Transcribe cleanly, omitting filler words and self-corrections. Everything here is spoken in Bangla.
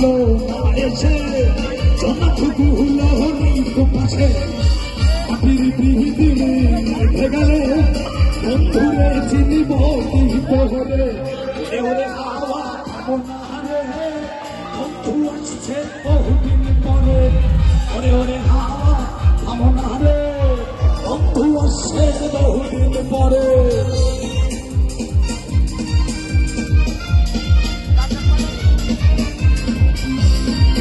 ভালো না এসে জনটুকু লহরির পাশে মাটির প্রীতিরে রেখে গেলে বন্ধুরে চিনিব কি তোরে ওরে হাওয়া থামো না রে বন্ধু আসছে বহুদিন পরে ওরে ওরে হাওয়া থামো না রে বন্ধু আসছে বহুদিন পরে